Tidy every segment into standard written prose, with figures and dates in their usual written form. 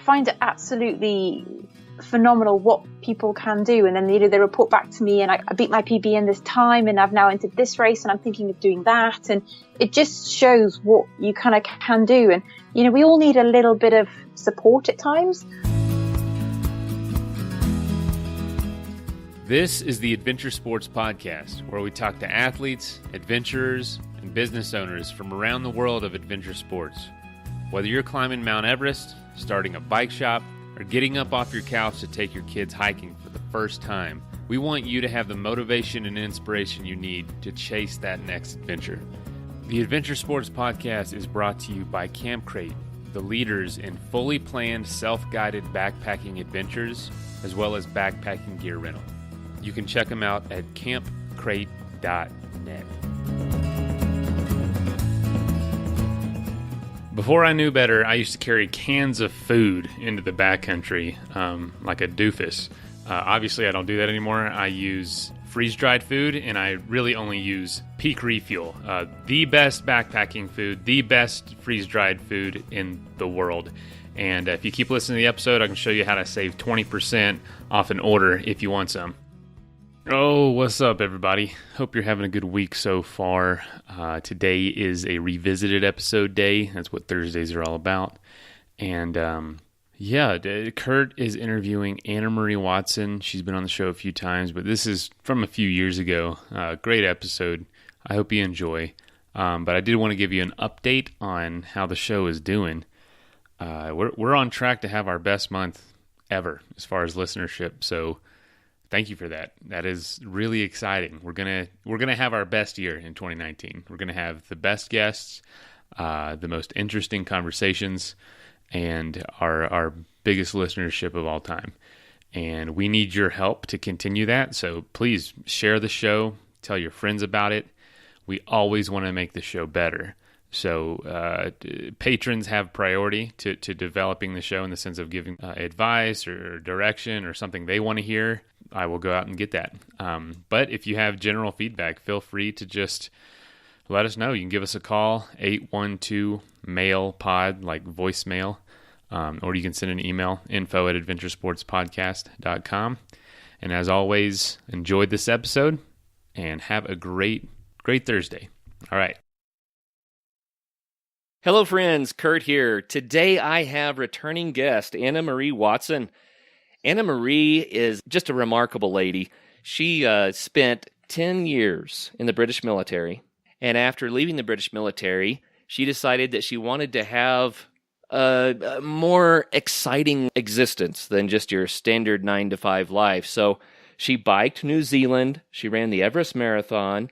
find it absolutely phenomenal what people can do. And then they report back to me, and I beat my PB in this time, and I've now entered this race, and I'm thinking of doing that. And it just shows what you kind of can do. And we all need a little bit of support at times. This is the Adventure Sports Podcast, where we talk to athletes, adventurers, and business owners from around the world of adventure sports. Whether you're climbing Mount Everest, starting a bike shop, or getting up off your couch to take your kids hiking for the first time, we want you to have the motivation and inspiration you need to chase that next adventure. The Adventure Sports Podcast is brought to you by Camp Crate, the leaders in fully planned self-guided backpacking adventures, as well as backpacking gear rental. You can check them out at campcrate.net. Before I knew better, I used to carry cans of food into the backcountry like a doofus. Obviously, I don't do that anymore. I use freeze-dried food, and I really only use Peak Refuel. The best backpacking food, the best freeze-dried food in the world. And if you keep listening to the episode, I can show you how to save 20% off an order if you want some. Oh, what's up, everybody? Hope you're having a good week so far. Today is a revisited episode day. That's what Thursdays are all about. And Kurt is interviewing Anna Marie Watson. She's been on the show a few times, but this is from a few years ago. Great episode. I hope you enjoy. But I did want to give you an update on how the show is doing. We're on track to have our best month ever as far as listenership. So thank you for that. That is really exciting. We're gonna have our best year in 2019. We're gonna have the best guests, the most interesting conversations, and our biggest listenership of all time. And we need your help to continue that. So please share the show, tell your friends about it. We always want to make the show better. So patrons have priority to developing the show in the sense of giving advice or direction or something they want to hear. I will go out and get that. But if you have general feedback, feel free to just let us know. You can give us a call, 812-MAIL-POD, like voicemail, or you can send an email, info@adventuresportspodcast.com. And as always, enjoyed this episode and have a great Thursday. All right. Hello, friends. Kurt here. Today I have returning guest Anna Marie Watson. Anna Marie is just a remarkable lady. She spent 10 years in the British military, and after leaving the British military, she decided that she wanted to have a more exciting existence than just your standard 9-to-5 life. So she biked New Zealand, she ran the Everest Marathon,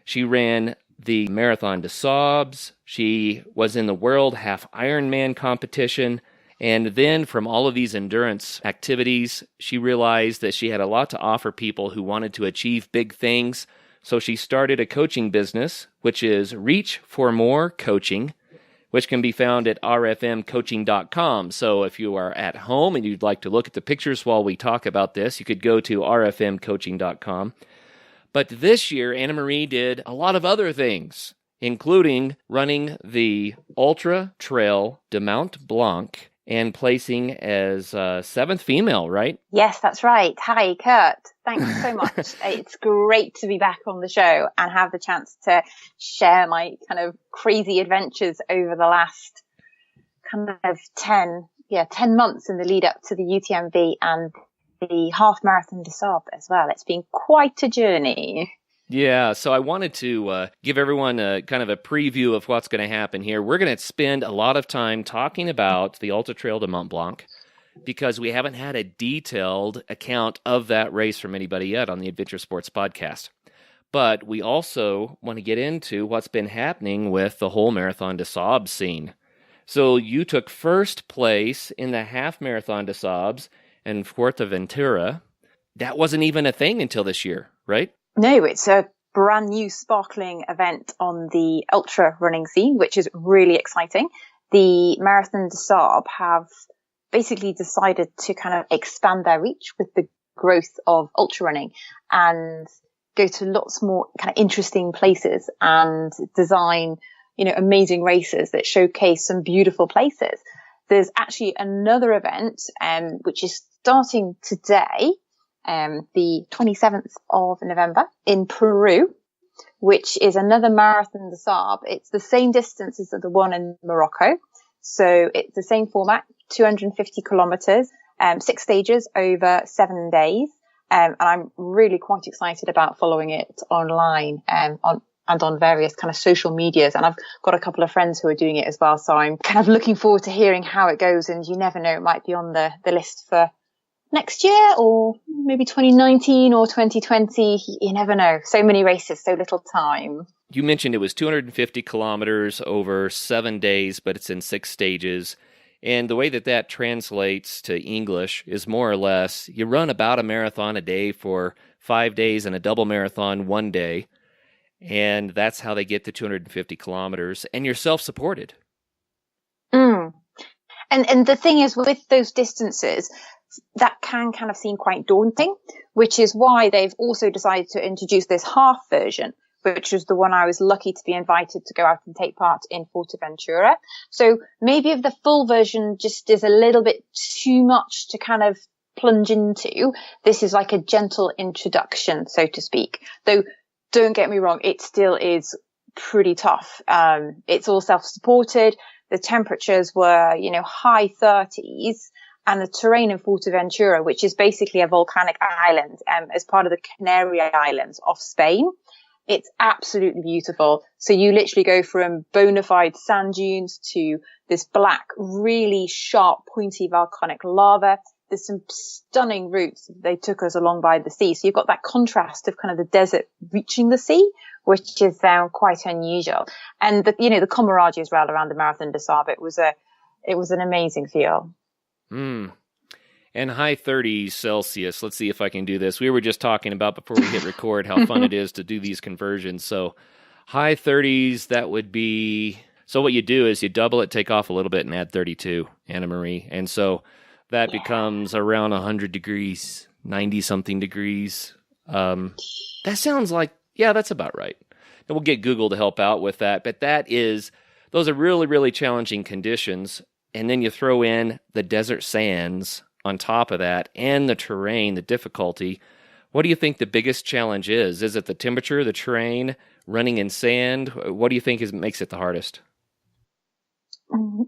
she ran the Marathon De Sables, she was in the World Half Ironman competition, and then from all of these endurance activities, she realized that she had a lot to offer people who wanted to achieve big things. So she started a coaching business, which is Reach for More Coaching, which can be found at rfmcoaching.com. So if you are at home and you'd like to look at the pictures while we talk about this, you could go to rfmcoaching.com. But this year, Anna Marie did a lot of other things, including running the Ultra Trail de Mont Blanc and placing as seventh female, right? Yes, that's right. Hi, Kurt. Thanks so much. It's great to be back on the show and have the chance to share my kind of crazy adventures over the last kind of 10 months in the lead up to the UTMB and the half Marathon De Sables as well. It's been quite a journey. Yeah, so I wanted to give everyone a kind of a preview of what's going to happen here. We're going to spend a lot of time talking about the Ultra Trail de Mont Blanc because we haven't had a detailed account of that race from anybody yet on the Adventure Sports Podcast. But we also want to get into what's been happening with the whole Marathon De Sables scene. So you took first place in the half Marathon De Sables in Fuerteventura. That wasn't even a thing until this year, right? No, it's a brand new sparkling event on the ultra running scene, which is really exciting. The Marathon de Sables have basically decided to kind of expand their reach with the growth of ultra running and go to lots more kind of interesting places and design, amazing races that showcase some beautiful places. there's actually another event, which is starting today, the 27th of November in Peru, which is another Marathon de Sables. It's the same distance as the one in Morocco. So it's the same format, 250 kilometers, 6 stages over 7 days. And I'm really quite excited about following it online, on various kind of social medias. And I've got a couple of friends who are doing it as well. So I'm kind of looking forward to hearing how it goes. And you never know, it might be on the list for next year, or maybe 2019 or 2020. You never know. So many races, so little time. You mentioned it was 250 kilometers over 7 days, but it's in 6 stages. And the way that translates to English is more or less, you run about a marathon a day for 5 days and a double marathon 1 day. And that's how they get to 250 kilometers. And you're self-supported. And the thing is, with those distances, that can kind of seem quite daunting, which is why they've also decided to introduce this half version, which was the one I was lucky to be invited to go out and take part in Fuerteventura. So maybe if the full version just is a little bit too much to kind of plunge into, this is like a gentle introduction, so to speak. Though, don't get me wrong, it still is pretty tough. It's all self-supported. The temperatures were, high 30s. And the terrain in Fuerteventura, which is basically a volcanic island, as part of the Canary Islands off Spain, it's absolutely beautiful. So you literally go from bona fide sand dunes to this black, really sharp, pointy volcanic lava. There's some stunning routes. They took us along by the sea. So you've got that contrast of kind of the desert reaching the sea, which is quite unusual. And the camaraderie as well around the Marathon de Sables. It was an amazing feel. And high 30s Celsius. Let's see if I can do this. We were just talking about before we hit record how fun it is to do these conversions. So high 30s, that would be... So what you do is you double it, take off a little bit, and add 32, Anna Marie. And so that becomes around 100 degrees, 90-something degrees. That sounds like, that's about right. And we'll get Google to help out with that. But those are really, really challenging conditions. And then you throw in the desert sands on top of that and the terrain, the difficulty. What do you think the biggest challenge is? Is it the temperature, the terrain, running in sand? What do you think makes it the hardest?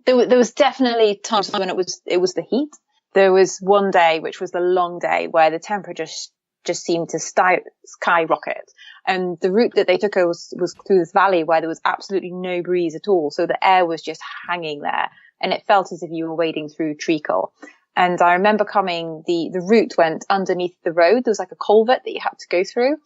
There was definitely times when it was the heat. There was one day, which was the long day, where the temperature just seemed to skyrocket. And the route that they took was through this valley where there was absolutely no breeze at all. So the air was just hanging there. And it felt as if you were wading through treacle. And I remember the route went underneath the road. There was like a culvert that you had to go through.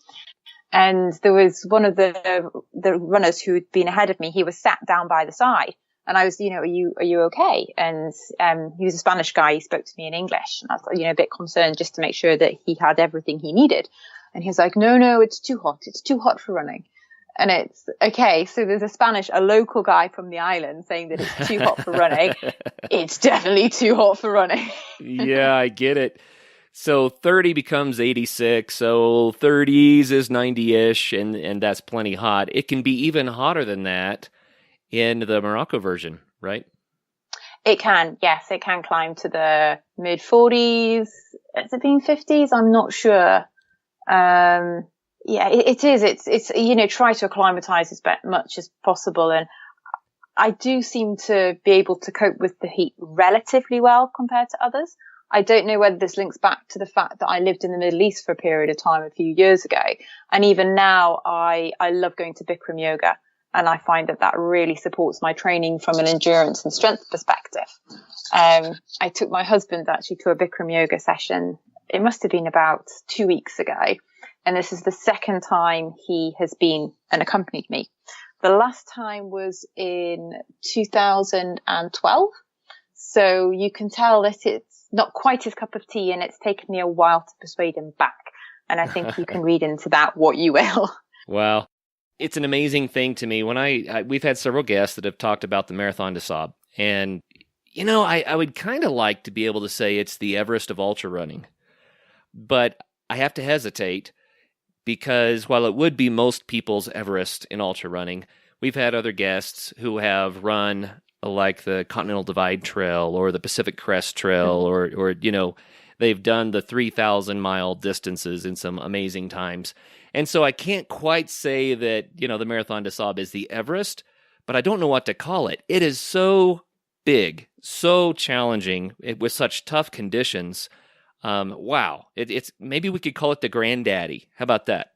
And there was one of the runners who had been ahead of me. He was sat down by the side. And I was, are you okay? And, he was a Spanish guy. He spoke to me in English. And I was, a bit concerned just to make sure that he had everything he needed. And he was like, no, it's too hot. It's too hot for running. And it's okay. So there's a local guy from the island saying that it's too hot for running. It's definitely too hot for running. Yeah, I get it. So 30 becomes 86. So 30s is 90-ish, and that's plenty hot. It can be even hotter than that in the Morocco version, right? It can, yes. It can climb to the mid 40s. Has it been 50s? I'm not sure. Yeah, it is. It's try to acclimatize as much as possible. And I do seem to be able to cope with the heat relatively well compared to others. I don't know whether this links back to the fact that I lived in the Middle East for a period of time a few years ago. And even now I love going to Bikram yoga. And I find that really supports my training from an endurance and strength perspective. I took my husband actually to a Bikram yoga session. It must have been about 2 weeks ago. And this is the second time he has been and accompanied me. The last time was in 2012. So you can tell that it's not quite his cup of tea, and it's taken me a while to persuade him back. And I think you can read into that what you will. Wow. It's an amazing thing to me. When we've had several guests that have talked about the Marathon de Sables. And, I would kind of like to be able to say it's the Everest of ultra running. But I have to hesitate, because while it would be most people's Everest in ultra running, we've had other guests who have run like the Continental Divide Trail or the Pacific Crest Trail, or they've done the 3,000-mile distances in some amazing times. And so I can't quite say that, the Marathon des Sables is the Everest, but I don't know what to call it. It is so big, so challenging with such tough conditions. Wow. It's maybe we could call it the granddaddy. How about that?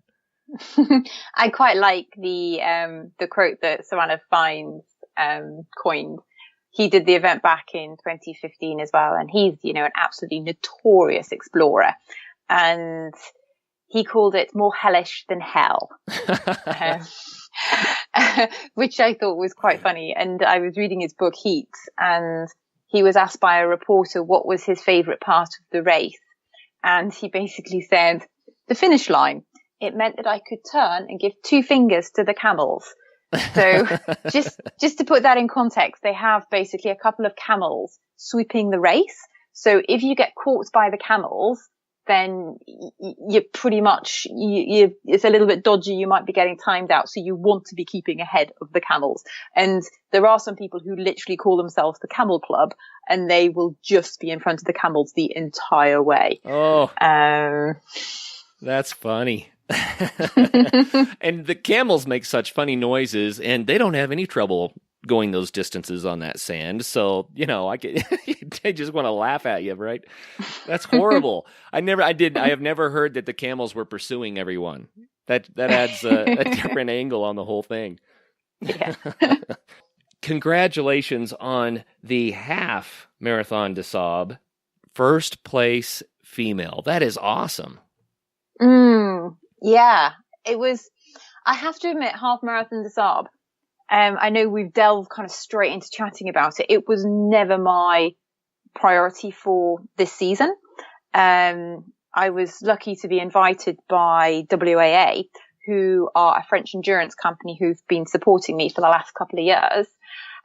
I quite like the quote that Savannah Fines coined. He did the event back in 2015 as well, and he's an absolutely notorious explorer, and he called it more hellish than hell, which I thought was quite funny. And I was reading his book Heat, and he was asked by a reporter what was his favorite part of the race, and he basically said the finish line. It meant that I could turn and give 2 fingers to the camels. So just to put that in context, they have basically a couple of camels sweeping the race. So if you get caught by the camels, then you're pretty much, it's a little bit dodgy. You might be getting timed out. So you want to be keeping ahead of the camels. And there are some people who literally call themselves the Camel Club, and they will just be in front of the camels the entire way. Oh, that's funny. And the camels make such funny noises, and they don't have any trouble going those distances on that sand. So, they just want to laugh at you, right? That's horrible. I have never heard that the camels were pursuing everyone. That adds a different angle on the whole thing. Yeah. Congratulations on the half Marathon des Sables, first place female. That is awesome. Yeah, it was, I have to admit, half Marathon des Sables. I know we've delved kind of straight into chatting about it. It was never my priority for this season. I was lucky to be invited by WAA, who are a French endurance company who've been supporting me for the last couple of years.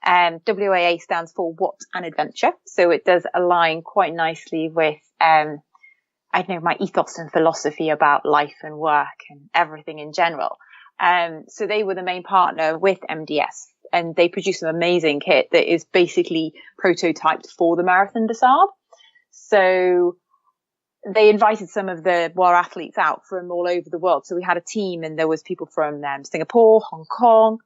WAA stands for What an Adventure. So it does align quite nicely with, my ethos and philosophy about life and work and everything in general. So they were the main partner with MDS, and they produced an amazing kit that is basically prototyped for the Marathon des Sables. So they invited some of the WAR athletes out from all over the world. So we had a team, and there was people from Singapore, Hong Kong,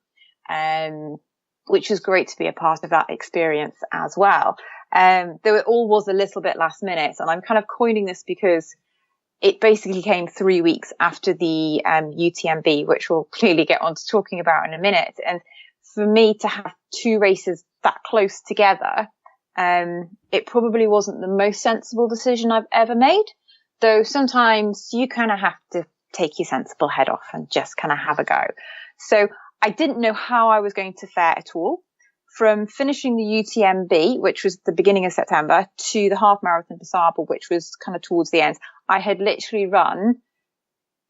which was great to be a part of that experience as well. Though it all was a little bit last minute, and I'm kind of coining this because it basically came 3 weeks after the UTMB, which we'll clearly get on to talking about in a minute. And for me to have 2 races that close together, it probably wasn't the most sensible decision I've ever made. Though sometimes you kind of have to take your sensible head off and just kind of have a go. So I didn't know how I was going to fare at all. From finishing the UTMB, which was the beginning of September, to the half Marathon des Sables, which was kind of towards the end, I had literally run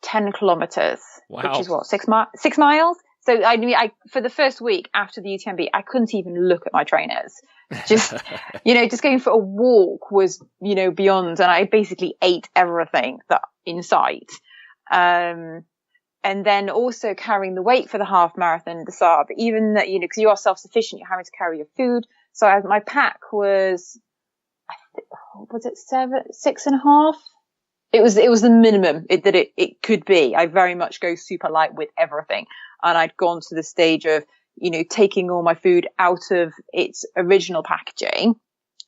10 kilometers, wow. Which is what, 6 miles? So I for the first week after the UTMB, I couldn't even look at my trainers. Just, just going for a walk was, beyond, and I basically ate everything that in sight. And then also carrying the weight for the half Marathon des Sables, even that, because you are self-sufficient, you're having to carry your food. So my pack was, was it 6.5? It was the minimum that it could be. I very much go super light with everything. And I'd gone to the stage of, taking all my food out of its original packaging.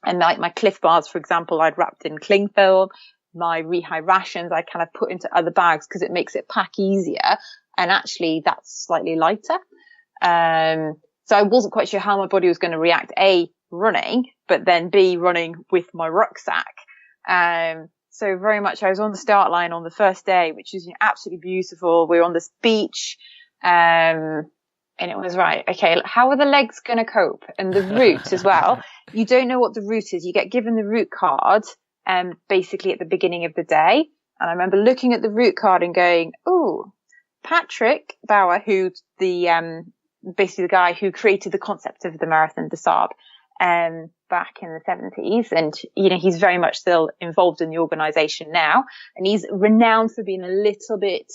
And like my Cliff Bars, for example, I'd wrapped in cling film. My Rehigh rations I kind of put into other bags because it makes it pack easier, and actually that's slightly lighter. So I wasn't quite sure how my body was going to react, A, running, but then B, running with my rucksack. So very much I was on the start line on the first day, which is absolutely beautiful. We were on this beach, and it was right. Okay, how are the legs going to cope? And the route as well. You don't know what the route is. You get given the route card basically at the beginning of the day. And I remember looking at the route card and going, oh, Patrick Bauer, who's basically the guy who created the concept of the Marathon des Sables, back in the 70s. And, he's very much still involved in the organization now. And he's renowned for being a little bit,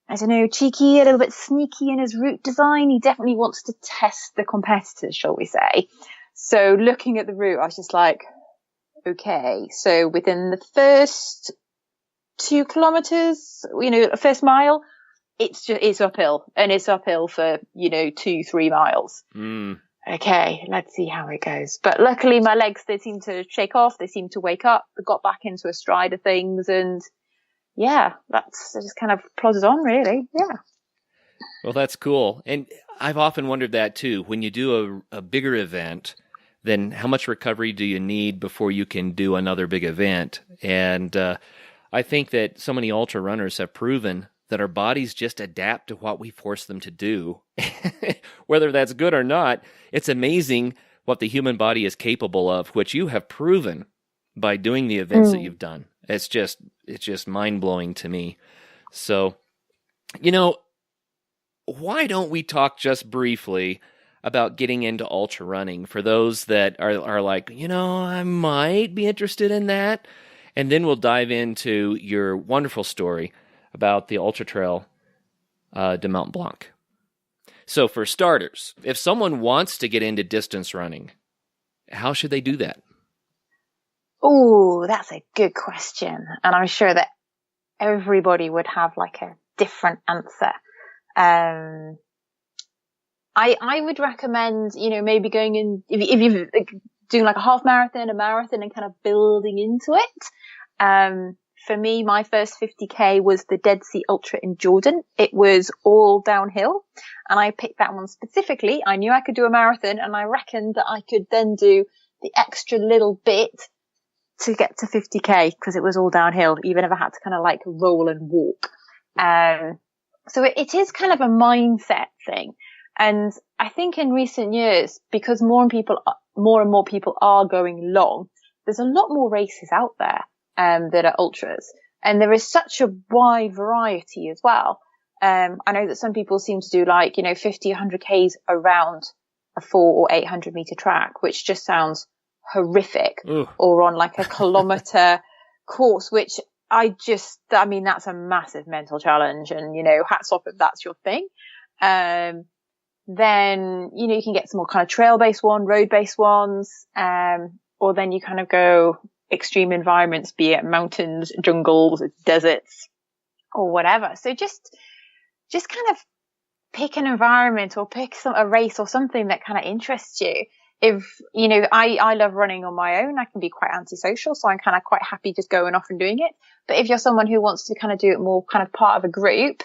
I don't know, cheeky, a little bit sneaky in his route design. He definitely wants to test the competitors, shall we say. So looking at the route, I was just like, okay, so within the first 2 kilometers, first mile, it's uphill, and it's uphill for, 2-3 miles. Okay, let's see how it goes. But luckily my legs, they seem to shake off. They seem to wake up. I got back into a stride of things, and yeah, that's just kind of plodded on, really. Yeah. Well, that's cool. And I've often wondered that too. When you do a bigger event, then how much recovery do you need before you can do another big event? And I think that so many ultra runners have proven that our bodies just adapt to what we force them to do. Whether that's good or not, it's amazing what the human body is capable of, which you have proven by doing the events that you've done. It's just mind-blowing to me. So, why don't we talk just briefly about getting into ultra running for those that are like, I might be interested in that. And then we'll dive into your wonderful story about the Ultra Trail de Mont Blanc. So for starters, if someone wants to get into distance running, how should they do that? Oh, that's a good question. And I'm sure that everybody would have like a different answer. I would recommend, maybe going in, if you're doing like a half marathon, a marathon, and kind of building into it. For me, my first 50K was the Dead Sea Ultra in Jordan. It was all downhill, and I picked that one specifically. I knew I could do a marathon, and I reckoned that I could then do the extra little bit to get to 50K because it was all downhill, even if I had to kind of like roll and walk. So it is kind of a mindset thing. And I think in recent years, because more and more people are going long, there's a lot more races out there that are ultras, and there is such a wide variety as well. I know that some people seem to do 50, 100 Ks around a 400 or 800 meter track, which just sounds horrific. Ugh. Or on like a kilometer course, which that's a massive mental challenge, and, hats off if that's your thing. Then, you can get some more kind of trail-based road-based ones, or then you kind of go extreme environments, be it mountains, jungles, deserts, or whatever. So just kind of pick an environment or pick a race or something that kind of interests you. If, I love running on my own. I can be quite antisocial, so I'm kind of quite happy just going off and doing it. But if you're someone who wants to kind of do it more kind of part of a group,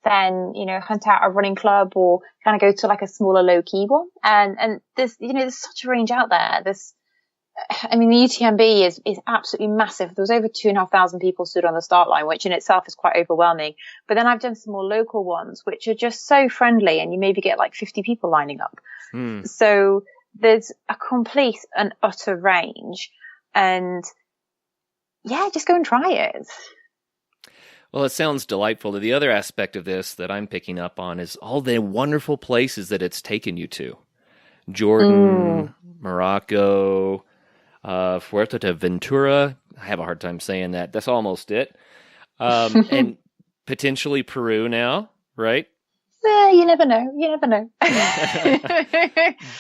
then, hunt out a running club or kind of go to like a smaller low key one. And there's, there's such a range out there. The UTMB is absolutely massive. There was over 2,500 people stood on the start line, which in itself is quite overwhelming. But then I've done some more local ones, which are just so friendly, and you maybe get like 50 people lining up. So there's a complete and utter range, and yeah, just go and try it. Well, it sounds delightful. The other aspect of this that I'm picking up on is all the wonderful places that it's taken you to. Jordan, Morocco, Fuerteventura. I have a hard time saying that. That's almost it. And potentially Peru now, right? You never know.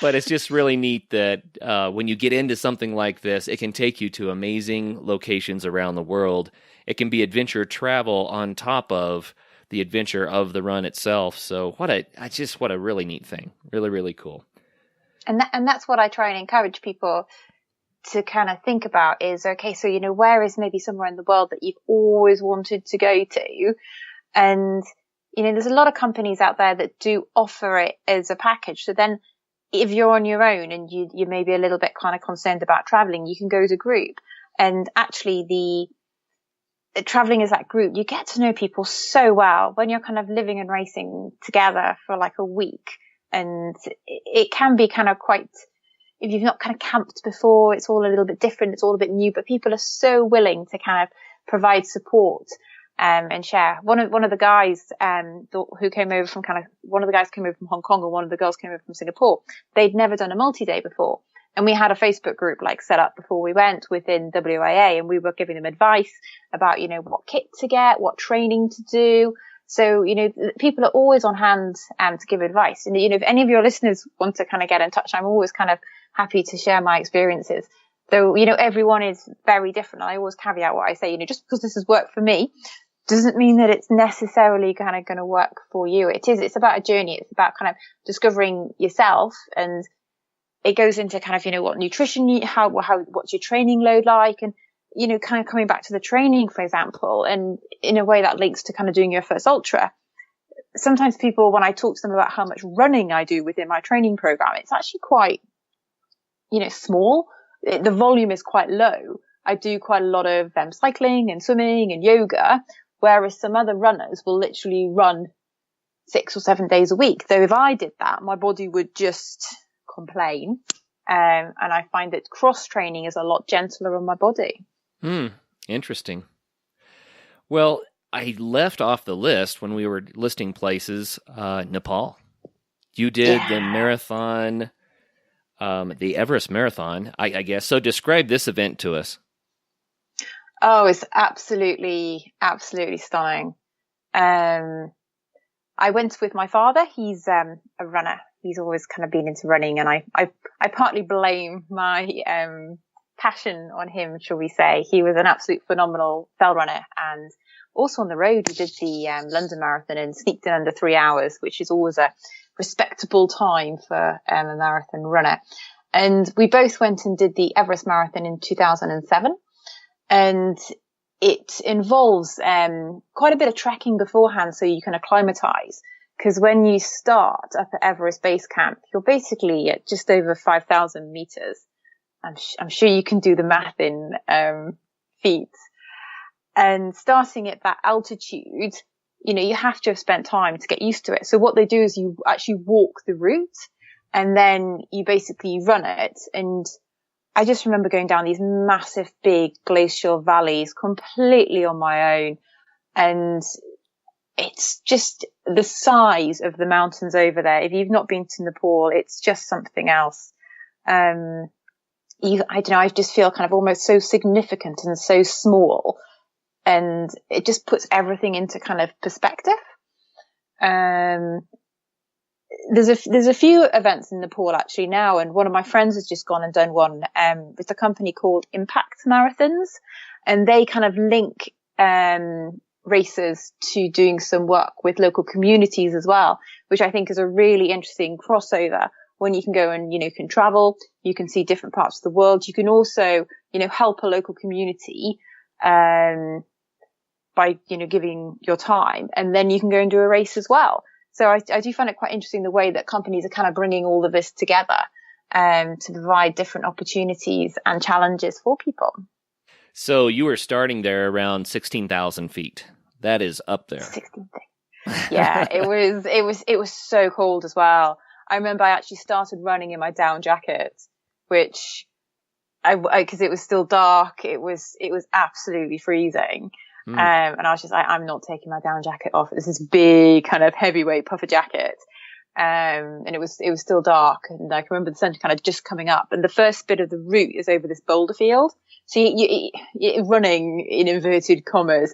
But it's just really neat that when you get into something like this, it can take you to amazing locations around the world. It can be adventure travel on top of the adventure of the run itself. So what a really neat thing. Really, really cool. And that's what I try and encourage people to kind of think about is, okay, so, where is maybe somewhere in the world that you've always wanted to go to? And, there's a lot of companies out there that do offer it as a package. So then if you're on your own and you may be a little bit kind of concerned about traveling, you can go as a group. And actually the traveling as that group, you get to know people so well when you're kind of living and racing together for like a week. And it can be kind of quite, if you've not kind of camped before, it's all a little bit different. It's all a bit new, but people are so willing to kind of provide support, and share. One of the guys, who came over from one of the guys came over from Hong Kong and one of the girls came over from Singapore. They'd never done a multi-day before. And we had a Facebook group set up before we went within WIA, and we were giving them advice about, what kit to get, what training to do. So, people are always on hand to give advice. And, if any of your listeners want to kind of get in touch, I'm always kind of happy to share my experiences. Though, everyone is very different. I always caveat what I say, just because this has worked for me doesn't mean that it's necessarily kind of going to work for you. It's about a journey. It's about kind of discovering yourself, and it goes into kind of, what nutrition what's your training load like, and, kind of coming back to the training, for example, and in a way that links to kind of doing your first ultra. Sometimes people, when I talk to them about how much running I do within my training program, it's actually quite, small. The volume is quite low. I do quite a lot of cycling and swimming and yoga, whereas some other runners will literally run 6 or 7 days a week. Though if I did that, my body would just complain. And I find that cross training is a lot gentler on my body. Interesting. Well, I left off the list when we were listing places, Nepal. You did the marathon, the Everest Marathon, I guess. So describe this event to us. Oh, it's absolutely, absolutely stunning. I went with my father. He's a runner. He's always kind of been into running, and I partly blame my passion on him, shall we say. He was an absolute phenomenal fell runner, and also on the road we did the London Marathon and sneaked in under 3 hours, which is always a respectable time for a marathon runner. And we both went and did the Everest Marathon in 2007. And it involves quite a bit of trekking beforehand, so you can acclimatize. Because when you start up at Everest Base Camp, you're basically at just over 5,000 meters. I'm sure you can do the math in feet. And starting at that altitude, you have to have spent time to get used to it. So what they do is you actually walk the route, and then you basically run it. And I just remember going down these massive, big glacial valleys completely on my own. And it's just the size of the mountains over there. If you've not been to Nepal, it's just something else. I don't know, I just feel kind of almost so significant and so small. And it just puts everything into kind of perspective. There's a few events in Nepal actually now, and one of my friends has just gone and done one with a company called Impact Marathons, and they kind of link racers to doing some work with local communities as well, which I think is a really interesting crossover. When you can go and can travel, you can see different parts of the world. You can also help a local community by giving your time, and then you can go and do a race as well. So I do find it quite interesting the way that companies are kind of bringing all of this together to provide different opportunities and challenges for people. So you were starting there around 16,000 feet. That is up there. 16,000. Yeah, it was so cold as well. I remember I actually started running in my down jacket, which because it was still dark. It was absolutely freezing. And I was just like, I'm not taking my down jacket off. It's this big kind of heavyweight puffer jacket. And it was still dark. And I can remember the sun kind of just coming up. And the first bit of the route is over this boulder field. So you're running in inverted commas,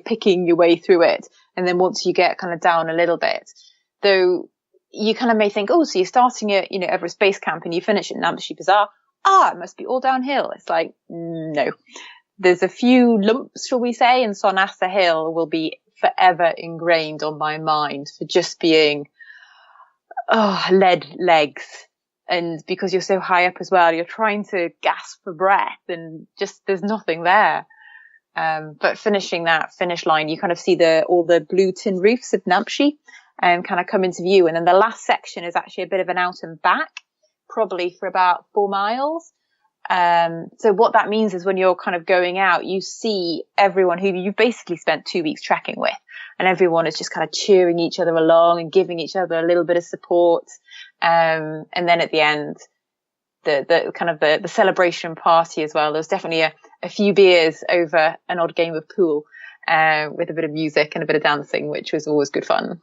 picking your way through it. And then once you get kind of down a little bit, though you kind of may think, oh, so you're starting at, Everest Base Camp and you finish at Namche Bazaar. It must be all downhill. It's like, no. There's a few lumps, shall we say, and Sonasa Hill will be forever ingrained on my mind for just being, lead legs. And because you're so high up as well, you're trying to gasp for breath and just, there's nothing there. But finishing that finish line, you kind of see all the blue tin roofs of Namche kind of come into view. And then the last section is actually a bit of an out and back, probably for about 4 miles. So what that means is when you're kind of going out, you see everyone who you've basically spent 2 weeks trekking with, and everyone is just kind of cheering each other along and giving each other a little bit of support. And then at the end, the kind of the celebration party as well. There was definitely a few beers over an odd game of pool, with a bit of music and a bit of dancing, which was always good fun.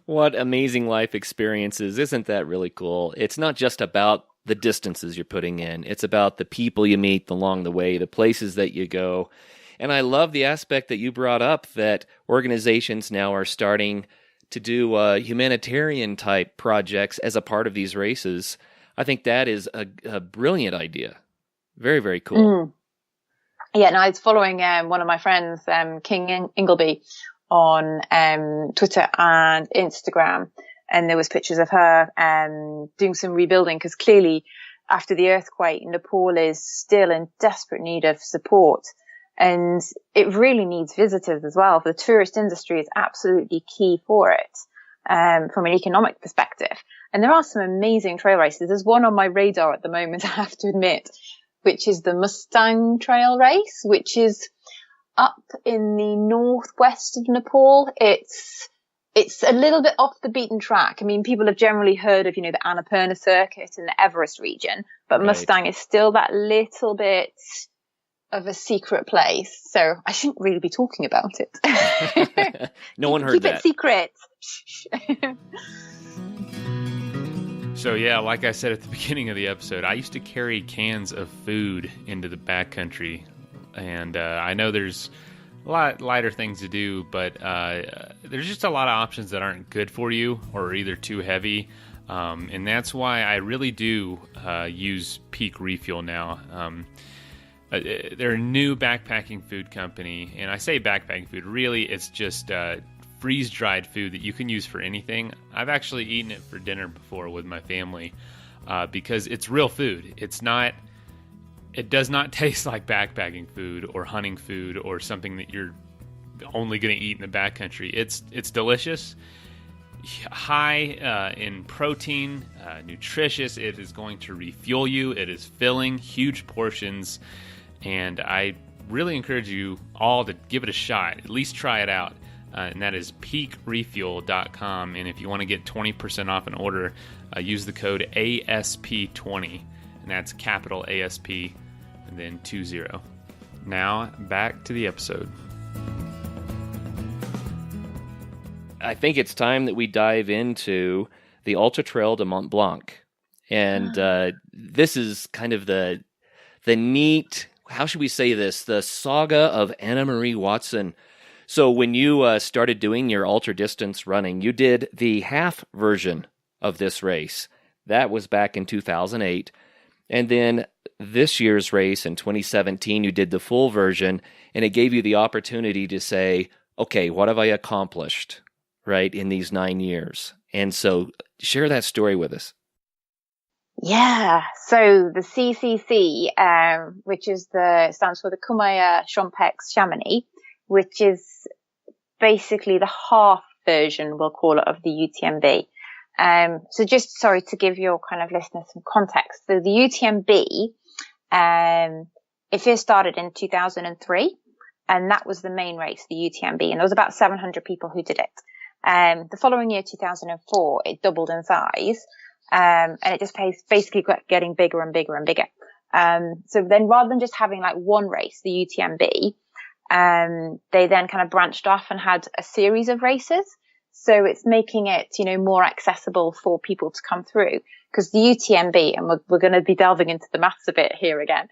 What amazing life experiences. Isn't that really cool? It's not just about the distances you're putting in. It's about the people you meet along the way, the places that you go. And I love the aspect that you brought up that organizations now are starting to do humanitarian type projects as a part of these races. I think that is a brilliant idea. Very, very cool. Yeah, no, I was following one of my friends, King Ingleby, on Twitter and Instagram, and there was pictures of her doing some rebuilding, because clearly after the earthquake, Nepal is still in desperate need of support, and it really needs visitors as well. The tourist industry is absolutely key for it from an economic perspective. And there are some amazing trail races. There's one on my radar at the moment, I have to admit, which is the Mustang Trail Race, which is up in the northwest of Nepal. It's a little bit off the beaten track. I mean, people have generally heard of, the Annapurna circuit in the Everest region, but right. Mustang is still that little bit of a secret place. So I shouldn't really be talking about it. No one heard that. Keep it secret. So yeah, like I said at the beginning of the episode, I used to carry cans of food into the backcountry, and I know there's a lot lighter things to do, but there's just a lot of options that aren't good for you or are either too heavy, and that's why I really do use Peak Refuel now. They're a new backpacking food company, and I say backpacking food, really it's just freeze-dried food that you can use for anything. I've actually eaten it for dinner before with my family because it's real food. It does not taste like backpacking food or hunting food or something that you're only going to eat in the backcountry. It's delicious, high in protein, nutritious. It is going to refuel you. It is filling, huge portions, and I really encourage you all to give it a shot. At least try it out. And that is peakrefuel.com. And if you want to get 20% off an order, use the code ASP20. And that's capital ASP and then 20. Now, back to the episode. I think it's time that we dive into the Ultra Trail de Mont Blanc. And this is kind of the neat, how should we say this, the saga of Anna Marie Watson. So when you started doing your ultra distance running, you did the half version of this race. That was back in 2008. And then this year's race in 2017, you did the full version, and it gave you the opportunity to say, okay, what have I accomplished, right, in these 9 years? And so share that story with us. Yeah, so the CCC, which stands for the Kumaya Shompex Chamonix, which is basically the half version, we'll call it, of the UTMB. So just, sorry, to give your kind of listeners some context. So the UTMB, it first started in 2003, and that was the main race, the UTMB, and there was about 700 people who did it. The following year, 2004, it doubled in size, and it just basically getting bigger and bigger and bigger. So then rather than just having like one race, the UTMB, they then kind of branched off and had a series of races. So it's making it, more accessible for people to come through, because the UTMB, and we're going to be delving into the maths a bit here again,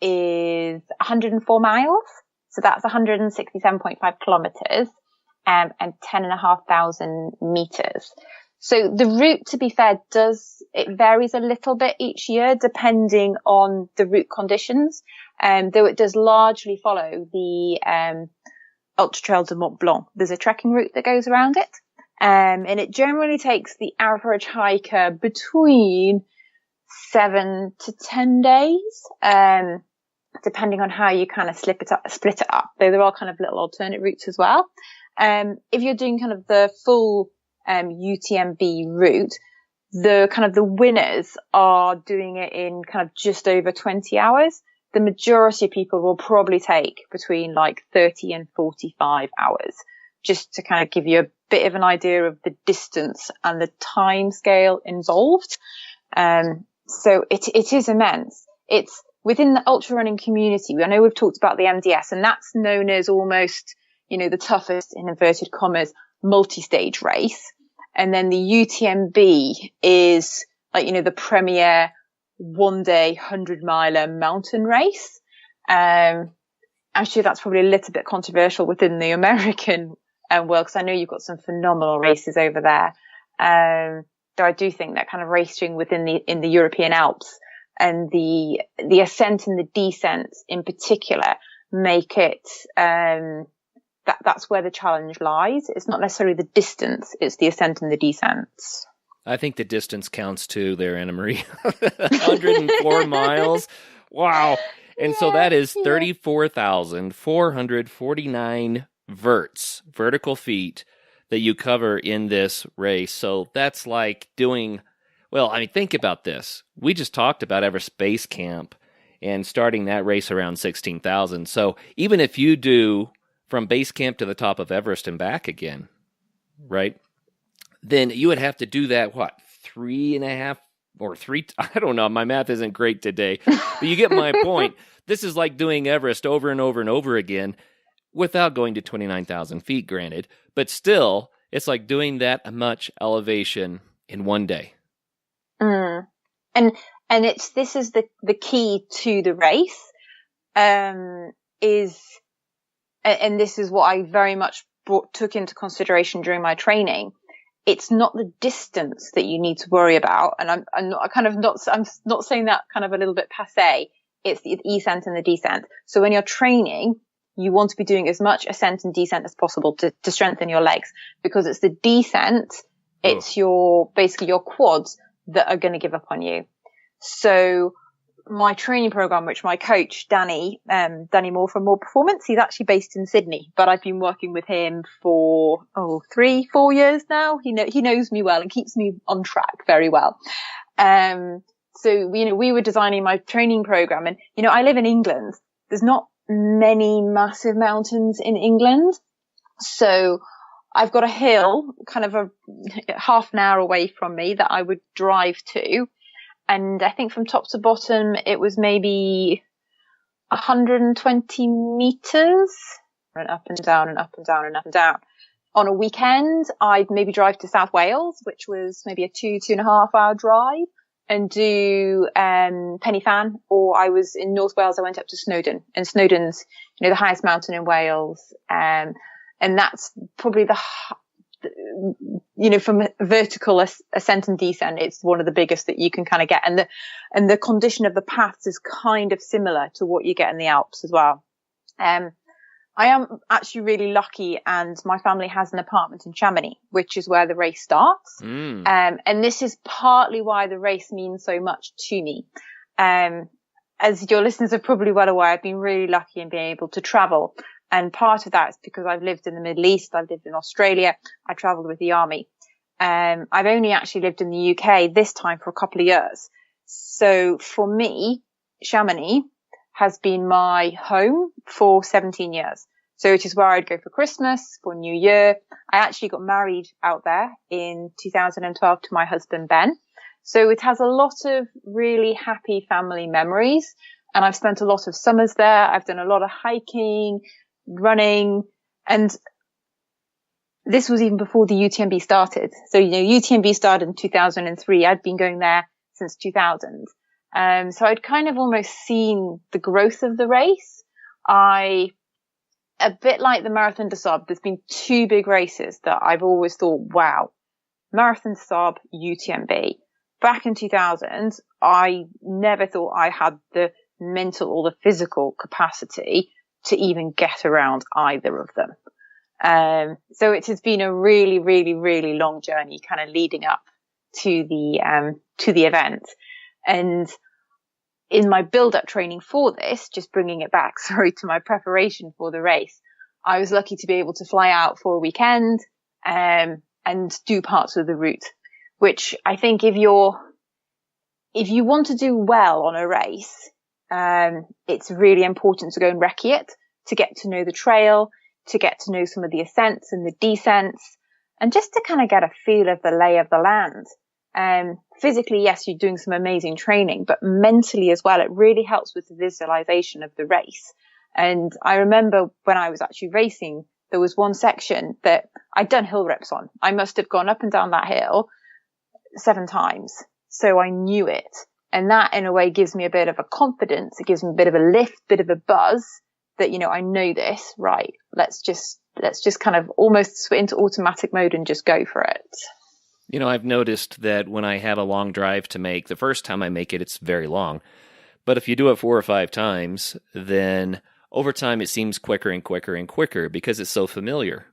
is 104 miles. So that's 167.5 kilometers, and 10,500 meters. So the route, to be fair, it varies a little bit each year depending on the route conditions. Though it does largely follow the Ultra Trail de Mont Blanc. There's a trekking route that goes around it, and it generally takes the average hiker between 7 to 10 days, depending on how you kind of split it up. Though there are kind of little alternate routes as well. If you're doing kind of the full UTMB route, the winners are doing it in kind of just over 20 hours. The majority of people will probably take between like 30 and 45 hours, just to kind of give you a bit of an idea of the distance and the time scale involved. So it is immense. It's within the ultra running community. I know we've talked about the MDS, and that's known as almost, the toughest, in inverted commas, multi-stage race. And then the UTMB is like, the premier 1 day 100-miler mountain race. I'm sure that's probably a little bit controversial within the American world, because I know you've got some phenomenal races over there. Though I do think that kind of racing in the European Alps and the ascent and the descent in particular make it, that's where the challenge lies. It's not necessarily the distance, it's the ascent and the descent. I think the distance counts too there, Anna Marie. 104 miles. Wow. And so that is 34,449 vertical feet that you cover in this race. So that's like doing, well, I mean, think about this. We just talked about Everest Base Camp and starting that race around 16,000. So even if you do from base camp to the top of Everest and back again, right, then you would have to do that, what, 3.5 or 3, I don't know, my math isn't great today, but you get my point. This is like doing Everest over and over and over again without going to 29,000 feet, granted, but still, it's like doing that much elevation in one day. And this is the key to the race, and this is what I very much took into consideration during my training. It's not the distance that you need to worry about. And I'm not saying that kind of a little bit passé. It's the ascent and the descent. So when you're training, you want to be doing as much ascent and descent as possible to strengthen your legs, because it's the descent, it's basically your quads that are going to give up on you. So my training program, which my coach, Danny Moore from More Performance, he's actually based in Sydney, but I've been working with him for 3-4 years now. He knows me well and keeps me on track very well. So, we were designing my training program, and, I live in England. There's not many massive mountains in England. So I've got a hill kind of a half an hour away from me that I would drive to. And I think from top to bottom, it was maybe 120 meters, and up and down and up and down and up and down. On a weekend, I'd maybe drive to South Wales, which was maybe a 2.5 hour drive, and do Penny-Fan. Or I was in North Wales, I went up to Snowdon, and Snowdon's, the highest mountain in Wales. And that's probably from vertical ascent and descent, it's one of the biggest that you can kind of get. And the condition of the paths is kind of similar to what you get in the Alps as well. I am actually really lucky, and my family has an apartment in Chamonix, which is where the race starts. And this is partly why the race means so much to me. As your listeners are probably well aware, I've been really lucky in being able to travel. And part of that is because I've lived in the Middle East. I've lived in Australia. I traveled with the army. I've only actually lived in the UK this time for a couple of years. So for me, Chamonix has been my home for 17 years. So it is where I'd go for Christmas, for New Year. I actually got married out there in 2012 to my husband, Ben. So it has a lot of really happy family memories. And I've spent a lot of summers there. I've done a lot of hiking, running, and this was even before the UTMB started. So, UTMB started in 2003. I'd been going there since 2000. So I'd kind of almost seen the growth of the race. A bit like the Marathon De Sables, there's been two big races that I've always thought, wow, Marathon De Sables, UTMB. Back in 2000, I never thought I had the mental or the physical capacity to even get around either of them. So it has been a really, really, really long journey kind of leading up to the event. And in my build-up training for this, just bringing it back, to my preparation for the race, I was lucky to be able to fly out for a weekend, and do parts of the route, which I think if you want to do well on a race, it's really important to go and recce it, to get to know the trail, to get to know some of the ascents and the descents, and just to kind of get a feel of the lay of the land. Physically, yes, you're doing some amazing training, but mentally as well, it really helps with the visualization of the race. And I remember when I was actually racing, there was one section that I'd done hill reps on. I must have gone up and down that hill 7 times. So I knew it. And that in a way gives me a bit of a confidence. It gives me a bit of a lift, bit of a buzz that, I know this, right? Let's just kind of almost switch into automatic mode and just go for it. I've noticed that when I have a long drive to make, the first time I make it, it's very long. But if you do it 4 or 5 times, then over time it seems quicker and quicker and quicker because it's so familiar.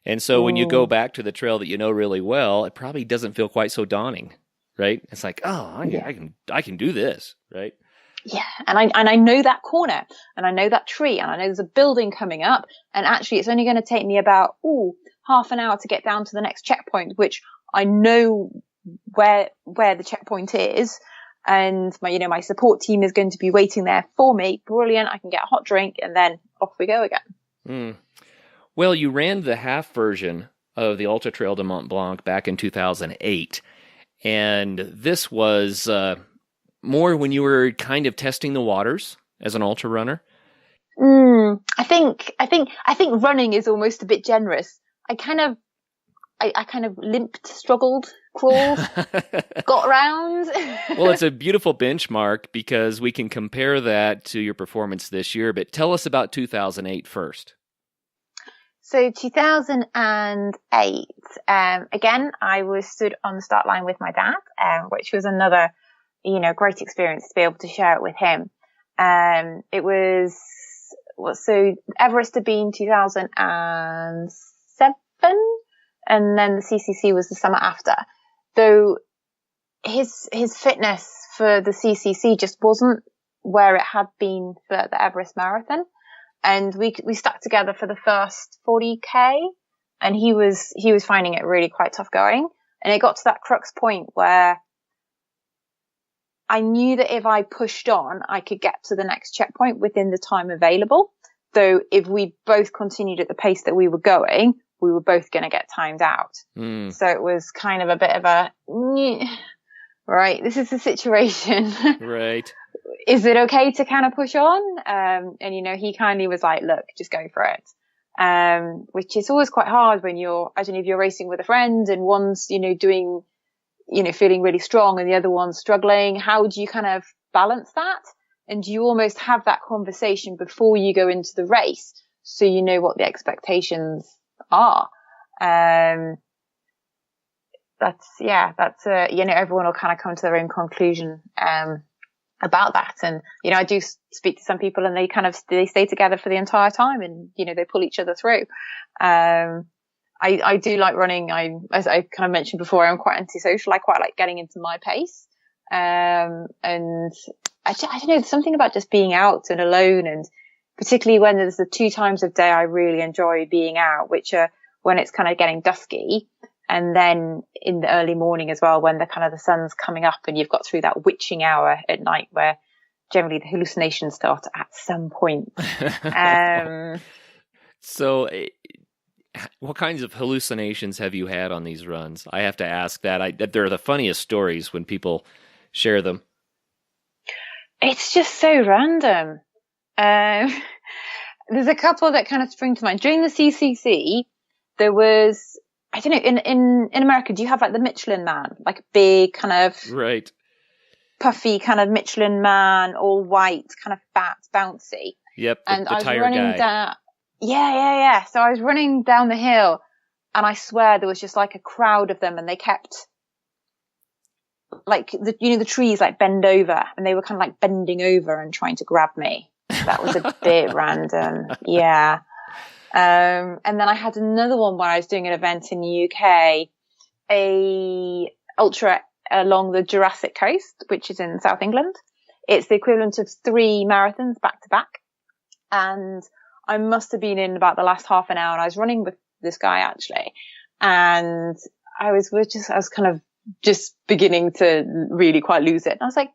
And so when you go back to the trail that you know really well, it probably doesn't feel quite so daunting, right? It's like, I can do this, right? Yeah, and I know that corner, and I know that tree, and I know there's a building coming up, and actually it's only going to take me about half an hour to get down to the next checkpoint, which I know where the checkpoint is, and my support team is going to be waiting there for me. Brilliant! I can get a hot drink, and then off we go again. Well, you ran the half version of the Ultra Trail de Mont Blanc back in 2008, and this was more when you were kind of testing the waters as an ultra runner. I think running is almost a bit generous. I kind of limped, struggled, crawled, got around. Well, it's a beautiful benchmark because we can compare that to your performance this year, but tell us about 2008 first. So 2008, again, I was stood on the start line with my dad, which was another, great experience to be able to share it with him. It was, so Everest had been 2007, and then the CCC was the summer after. Though his fitness for the CCC just wasn't where it had been for the Everest Marathon. And we stuck together for the first 40K, and he was finding it really quite tough going. And it got to that crux point where I knew that if I pushed on, I could get to the next checkpoint within the time available. Though if we both continued at the pace that we were going, we were both going to get timed out. So it was kind of a bit of a, right, this is the situation. Right. Is it okay to kind of push on? And he kindly was like, look, just go for it. Which is always quite hard when I don't know if you're racing with a friend and one's, doing, feeling really strong and the other one's struggling. How do you kind of balance that? And do you almost have that conversation before you go into the race so you know what the expectations are? Everyone will kind of come to their own conclusion, about that. And, I do speak to some people and they stay together for the entire time and, they pull each other through. I do like running. As I kind of mentioned before, I'm quite antisocial. I quite like getting into my pace. And I don't know, there's something about just being out and alone, and particularly when there's the 2 times of day I really enjoy being out, which are when it's kind of getting dusky, and then in the early morning as well, when the sun's coming up and you've got through that witching hour at night where generally the hallucinations start at some point. So what kinds of hallucinations have you had on these runs? I have to ask that. They're the funniest stories when people share them. It's just so random. There's a couple that kind of spring to mind. During the CCC, there was, I don't know, in America, do you have like the Michelin Man? Like a big kind of right, puffy kind of Michelin Man, all white, kind of fat, bouncy. Yep, and the I was tire running guy. down. Yeah. So I was running down the hill, and I swear there was just like a crowd of them, and they kept like the trees like bend over, and they were kind of like bending over and trying to grab me. That was a bit random. Yeah. And then I had another one where I was doing an event in the UK, a ultra along the Jurassic Coast, which is in South England. It's the equivalent of 3 marathons back to back. And I must have been in about the last half an hour, and I was running with this guy actually. And I was kind of just beginning to really quite lose it. And I was like,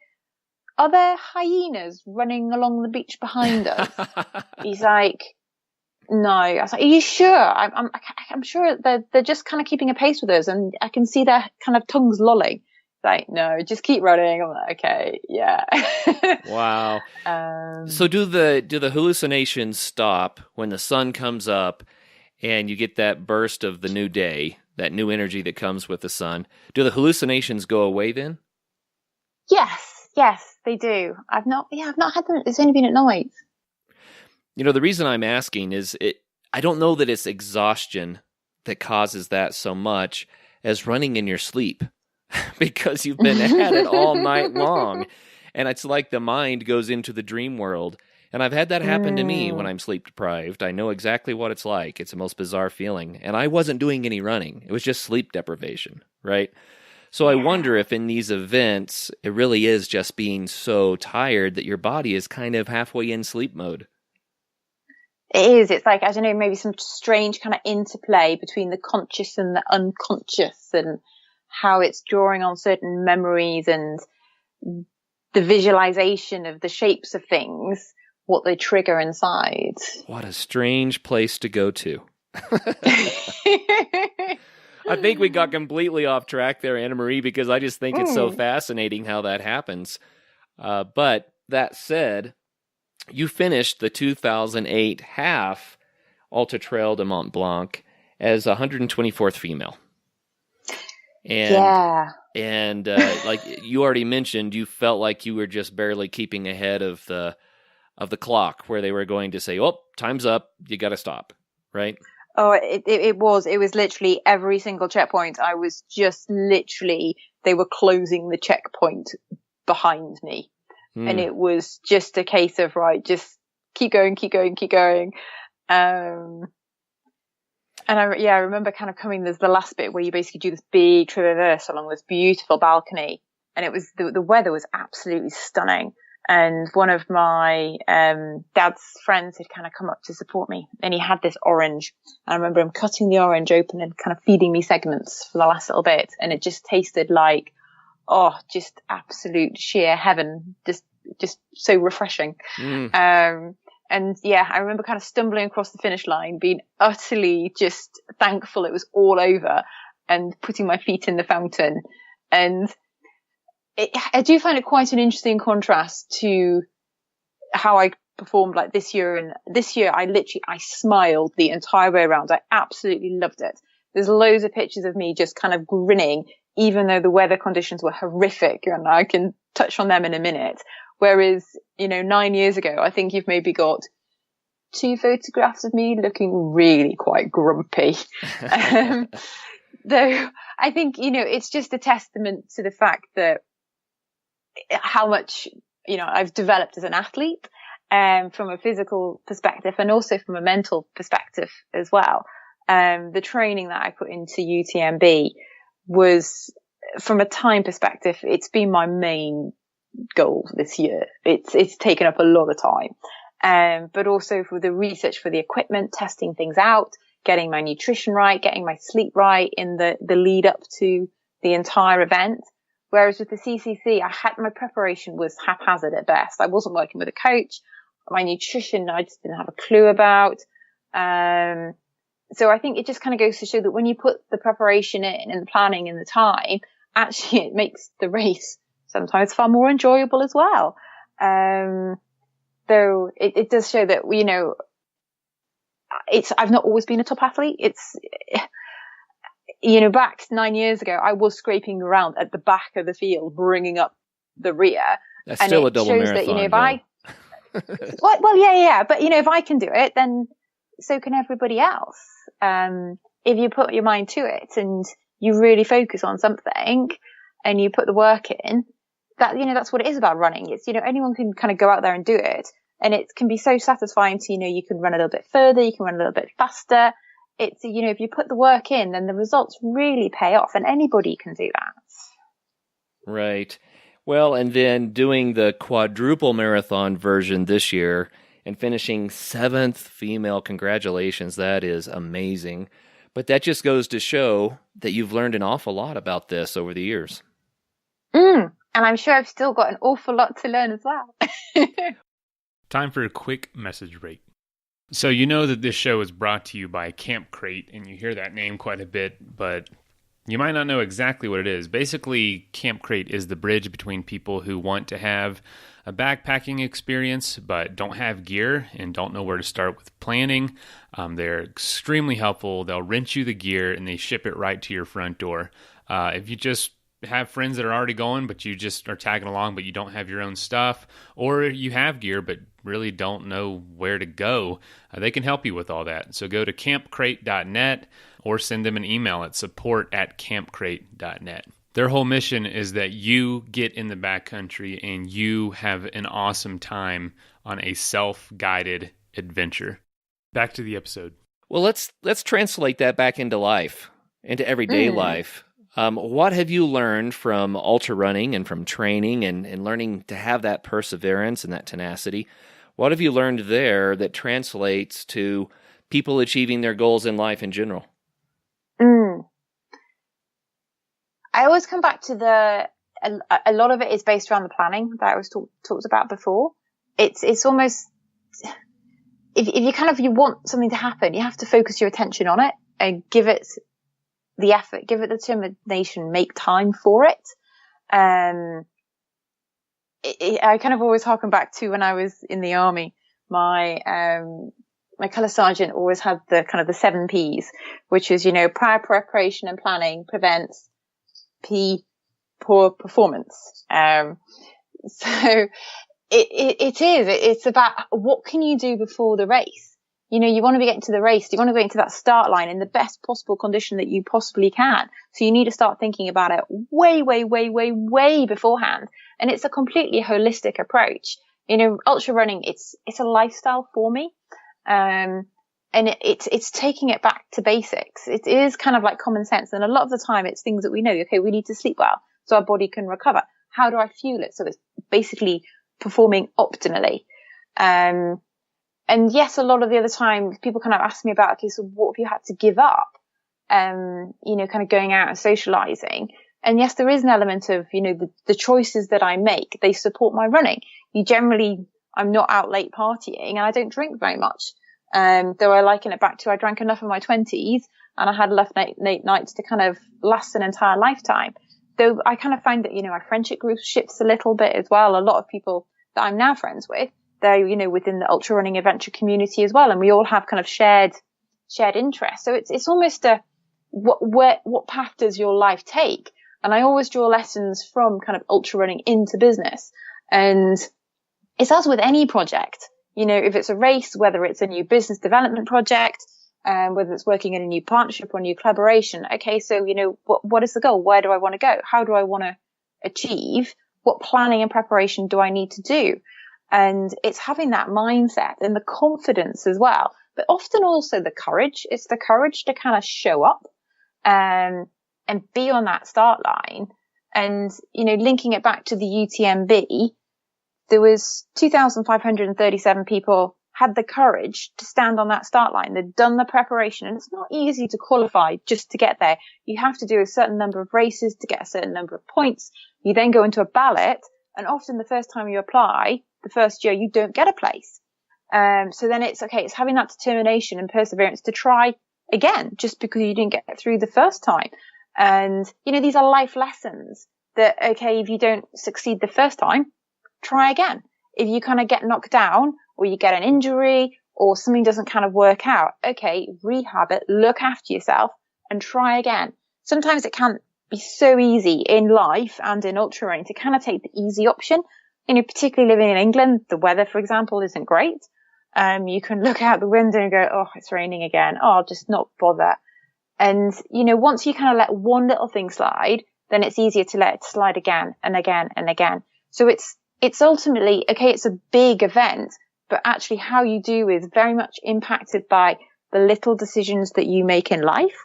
are there hyenas running along the beach behind us? He's like, no. I was like, are you sure? I'm sure they're just kind of keeping a pace with us, and I can see their kind of tongues lolling. Like, no, just keep running. I'm like, okay, yeah. Wow. So do the hallucinations stop when the sun comes up and you get that burst of the new day, that new energy that comes with the sun? Do the hallucinations go away then? Yes. Yes, they do. I've not had them. It's only been at night. The reason I'm asking is I don't know that it's exhaustion that causes that so much as running in your sleep because you've been at it all night long. And it's like the mind goes into the dream world. And I've had that happen to me when I'm sleep deprived. I know exactly what it's like. It's the most bizarre feeling. And I wasn't doing any running. It was just sleep deprivation, right? So I wonder if in these events, it really is just being so tired that your body is kind of halfway in sleep mode. It is. It's like, I don't know, maybe some strange kind of interplay between the conscious and the unconscious, and how it's drawing on certain memories and the visualization of the shapes of things, what they trigger inside. What a strange place to go to. I think we got completely off track there, Anna Marie, because I just think it's so fascinating how that happens. But that said, you finished the 2008 half Ultra Trail de Mont Blanc as 124th female. And like you already mentioned, you felt like you were just barely keeping ahead of the clock, where they were going to say, "Oh, time's up. You got to stop." Right? Oh, it was literally every single checkpoint. I was just literally, they were closing the checkpoint behind me. And it was just a case of, right, just keep going. And I remember kind of coming, there's the last bit where you basically do this big traverse along this beautiful balcony. And it was, the weather was absolutely stunning. And one of my dad's friends had kind of come up to support me, and he had this orange. And I remember him cutting the orange open and kind of feeding me segments for the last little bit. And it just tasted like, just absolute sheer heaven. Just so refreshing. And yeah, I remember kind of stumbling across the finish line, being utterly just thankful it was all over, and putting my feet in the fountain. And I do find it quite an interesting contrast to how I performed like this year. And this year I smiled the entire way around. I absolutely loved it. There's loads of pictures of me just kind of grinning, even though the weather conditions were horrific, and I can touch on them in a minute. Whereas, 9 years ago, I think you've maybe got 2 photographs of me looking really quite grumpy. Though I think, it's just a testament to the fact that how much, I've developed as an athlete, from a physical perspective and also from a mental perspective as well. The training that I put into UTMB was, from a time perspective, it's been my main goal this year. It's taken up a lot of time. But also for the research for the equipment, testing things out, getting my nutrition right, getting my sleep right in the lead up to the entire event. Whereas with the CCC, my preparation was haphazard at best. I wasn't working with a coach. My nutrition, I just didn't have a clue about. So I think it just kind of goes to show that when you put the preparation in and the planning and the time, actually it makes the race sometimes far more enjoyable as well. Though it does show that, I've not always been a top athlete. Back 9 years ago, I was scraping around at the back of the field, bringing up the rear. That's still a double marathon. That, but if I can do it, then so can everybody else. If you put your mind to it and you really focus on something and you put the work in, that's what it is about running. It's, anyone can kind of go out there and do it. And it can be so satisfying to, you can run a little bit further, you can run a little bit faster. It's, if you put the work in, then the results really pay off, and anybody can do that. Right. Well, and then doing the quadruple marathon version this year and finishing 7th female, congratulations. That is amazing. But that just goes to show that you've learned an awful lot about this over the years. And I'm sure I've still got an awful lot to learn as well. Time for a quick message break. So you know that this show is brought to you by Camp Crate, and you hear that name quite a bit, but you might not know exactly what it is. Basically, Camp Crate is the bridge between people who want to have a backpacking experience but don't have gear and don't know where to start with planning. They're extremely helpful. They'll rent you the gear and they ship it right to your front door. If you just have friends that are already going, but you just are tagging along, but you don't have your own stuff, or you have gear, but really don't know where to go, they can help you with all that. So go to campcrate.net or send them an email at support@campcrate.net. Their whole mission is that you get in the backcountry and you have an awesome time on a self-guided adventure. Back to the episode. Well, let's translate that back into life, into everyday life. What have you learned from ultra running and from training and learning to have that perseverance and that tenacity? What have you learned there that translates to people achieving their goals in life in general? I always come back to a lot of it is based around the planning that I was talked about before. It's almost, if you want something to happen, you have to focus your attention on it and give it the effort, give it the determination, make time for it. I kind of always harken back to when I was in the army. My colour sergeant always had the kind of the 7 P's, which is, prior preparation and planning prevents poor performance. So it's about what can you do before the race? You want to be getting to the race. You want to be getting to that start line in the best possible condition that you possibly can. So you need to start thinking about it way, way, way, way, way beforehand. And it's a completely holistic approach. Ultra running, it's a lifestyle for me. And it's taking it back to basics. It is kind of like common sense. And a lot of the time it's things that we know. Okay, we need to sleep well so our body can recover. How do I fuel it? So it's basically performing optimally. And yes, a lot of the other time people kind of ask me about, okay, so what have you had to give up? Kind of going out and socializing. And yes, there is an element of, the choices that I make, they support my running. I'm not out late partying and I don't drink very much. Though I liken it back to, I drank enough in my 20s and I had enough late nights to kind of last an entire lifetime. Though I kind of find that, my friendship group shifts a little bit as well. A lot of people that I'm now friends with, they're, within the ultra running adventure community as well. And we all have kind of shared interests. So it's almost what path does your life take? And I always draw lessons from kind of ultra running into business. And it's as with any project, if it's a race, whether it's a new business development project, whether it's working in a new partnership or a new collaboration. Okay. So, what is the goal? Where do I want to go? How do I want to achieve? What planning and preparation do I need to do? And it's having that mindset and the confidence as well, but often also the courage. It's the courage to kind of show up, and be on that start line. And, linking it back to the UTMB, there was 2,537 people had the courage to stand on that start line. They'd done the preparation, and it's not easy to qualify just to get there. You have to do a certain number of races to get a certain number of points. You then go into a ballot, and often the first time you apply, the first year, you don't get a place. So then it's having that determination and perseverance to try again, just because you didn't get through the first time. And, these are life lessons that, okay, if you don't succeed the first time, try again. If you kind of get knocked down or you get an injury or something doesn't kind of work out, okay, rehab it, look after yourself and try again. Sometimes it can be so easy in life and in ultra running to kind of take the easy option. Particularly living in England, the weather, for example, isn't great. You can look out the window and go, oh, it's raining again. Oh, I'll just not bother. And, once you kind of let one little thing slide, then it's easier to let it slide again and again and again. So it's ultimately, okay, it's a big event, but actually how you do is very much impacted by the little decisions that you make in life.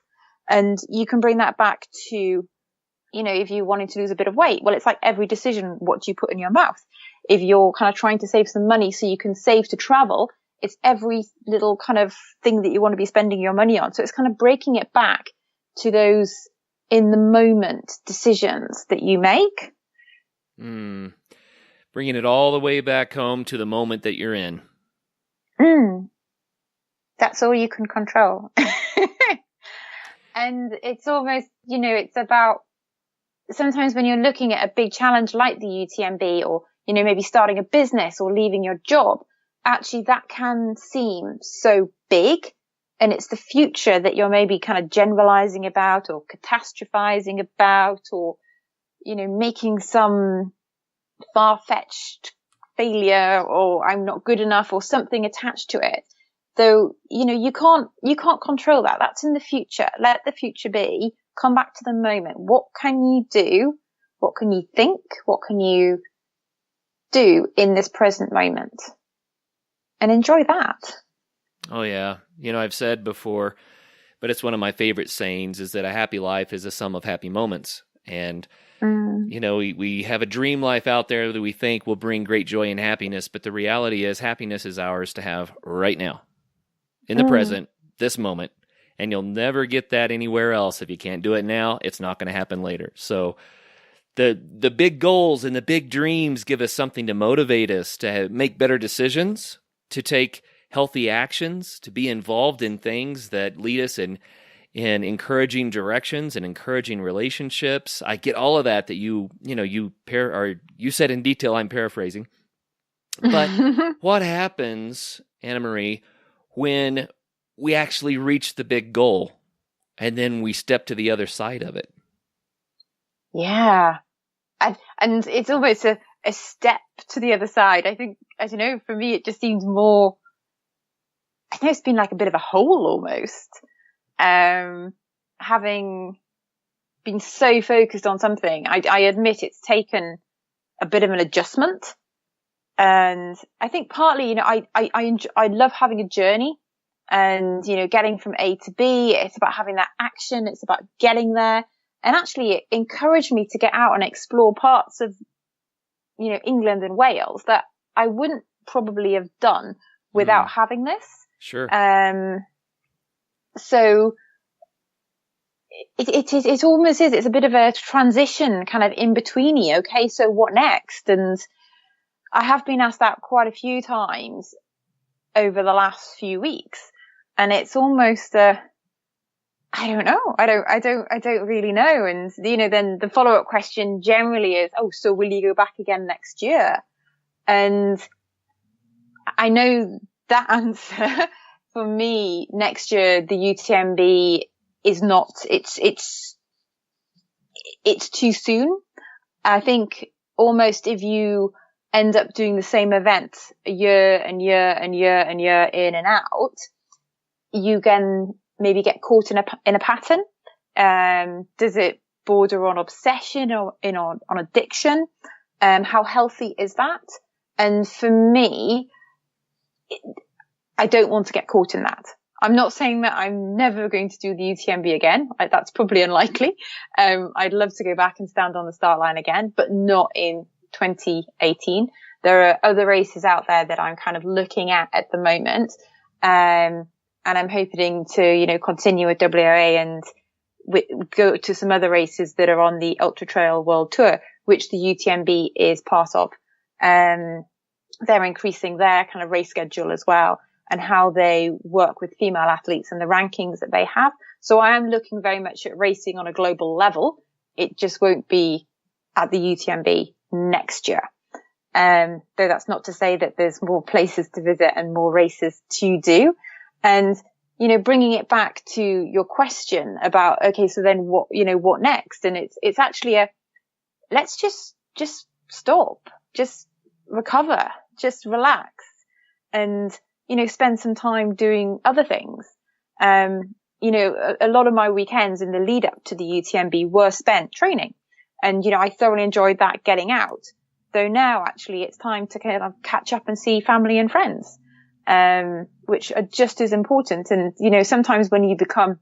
And you can bring that back to, if you wanted to lose a bit of weight, well, it's like every decision, what do you put in your mouth? If you're kind of trying to save some money so you can save to travel, it's every little kind of thing that you want to be spending your money on. So it's kind of breaking it back to those in the moment decisions that you make. Bringing it all the way back home to the moment that you're in. That's all you can control. And it's almost, it's about sometimes when you're looking at a big challenge like the UTMB or, maybe starting a business or leaving your job, actually that can seem so big, and it's the future that you're maybe kind of generalizing about or catastrophizing about or making some far-fetched failure or I'm not good enough or something attached to it. Though, you can't control that. That's in the future. Let the future be. Come back to the moment. What can you do? What can you think? What can you do in this present moment? And enjoy that. Oh, yeah. I've said before, but it's one of my favorite sayings, is that a happy life is a sum of happy moments. And, we have a dream life out there that we think will bring great joy and happiness, but the reality is happiness is ours to have right now, in the present, this moment. And you'll never get that anywhere else. If you can't do it now, it's not going to happen later. So the big goals and the big dreams give us something to motivate us to make better decisions, to take healthy actions, to be involved in things that lead us in encouraging directions and encouraging relationships. I get all of that you said in detail. I'm paraphrasing. But what happens, Anna Marie, when we actually reach the big goal and then we step to the other side of it? Yeah. And it's almost a step to the other side. I think, as you know, for me, it just seems more, I know it's been like a bit of a hole almost. Having been so focused on something, I admit it's taken a bit of an adjustment. And I think partly, I love having a journey and, getting from A to B. It's about having that action. It's about getting there. And actually it encouraged me to get out and explore parts of, England and Wales that I wouldn't probably have done without having this. Sure. So it almost is, it's a bit of a transition kind of in betweeny. Okay. So what next? And I have been asked that quite a few times over the last few weeks, and it's almost I don't know. I don't really know. And, then the follow-up question generally is, oh, so will you go back again next year? And I know that answer for me next year, the UTMB is not, it's too soon. I think almost if you end up doing the same event a year and year and year and year in and out, you can maybe get caught in a pattern. Does it border on obsession or on addiction? How healthy is that? And for me, I don't want to get caught in that. I'm not saying that I'm never going to do the UTMB again. That's probably unlikely. I'd love to go back and stand on the start line again, but not in 2018. There are other races out there that I'm kind of looking at the moment. And I'm hoping to, continue with WRA and go to some other races that are on the Ultra Trail World Tour, which the UTMB is part of. They're increasing their kind of race schedule as well, and how they work with female athletes and the rankings that they have. So I am looking very much at racing on a global level. It just won't be at the UTMB next year. Though that's not to say that there's more places to visit and more races to do. And, bringing it back to your question about, okay, so then what next? And it's actually let's just stop, just recover, just relax and, spend some time doing other things. A lot of my weekends in the lead up to the UTMB were spent training, and, I thoroughly enjoyed that, getting out. Though now actually it's time to kind of catch up and see family and friends. Which are just as important. And, sometimes when you become